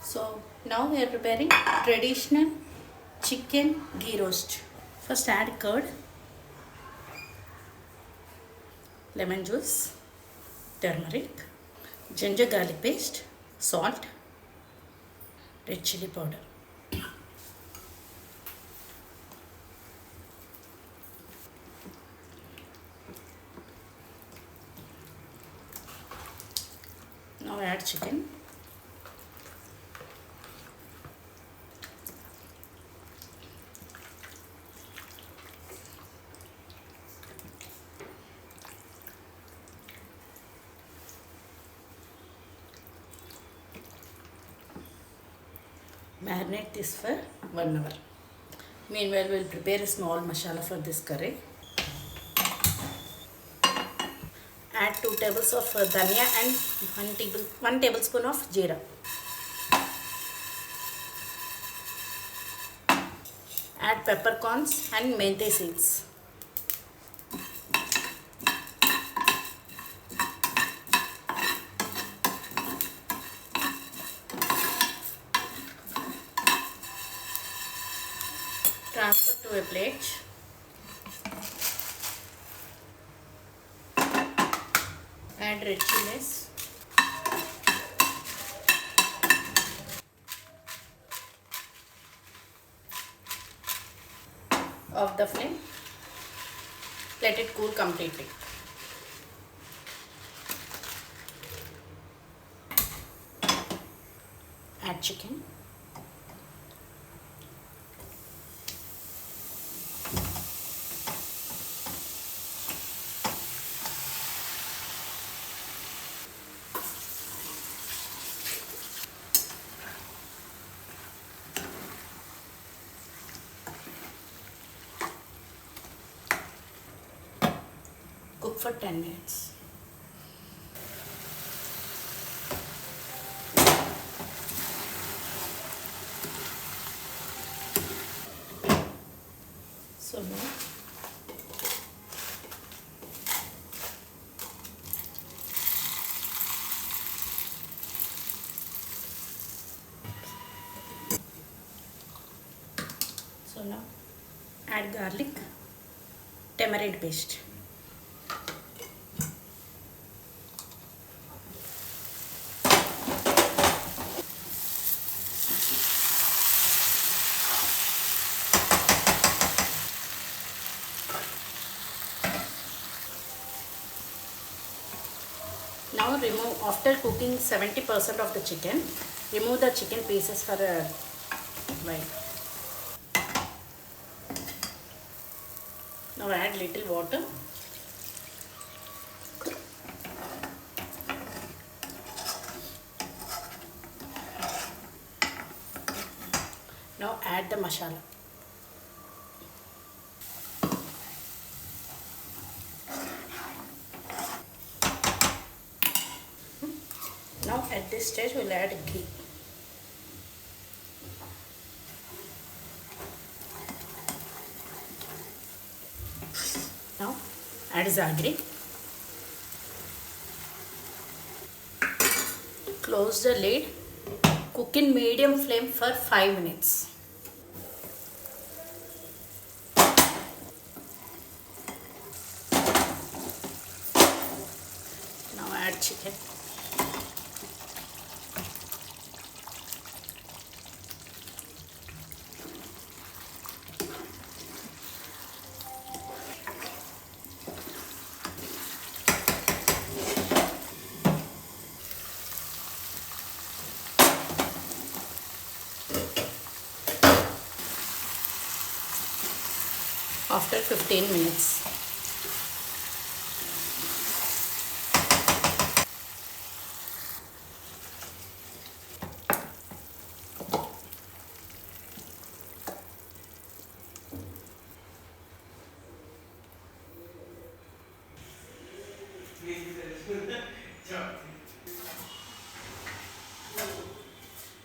So now we are preparing traditional chicken ghee roast. First add curd, lemon juice, turmeric, ginger garlic paste, salt, red chili powder. Now add chicken. Marinate this for 1 hour. Meanwhile, we'll prepare a small masala for this curry. Add 2 tablespoons of dhania and 1 tablespoon of jeera. Add peppercorns and menthe seeds. Transfer to a plate. Add red chilies. Off the flame. Let it cool completely. Add chicken. Cook for 10 minutes. So now add garlic, tamarind paste. Now remove, after cooking 70% of the chicken, remove the chicken pieces for a while. Now add little water. Now add the masala. Now at this stage we'll add ghee. Now add jaggery. Close the lid. Cook in medium flame for 5 minutes. Now add chicken. After 15 minutes.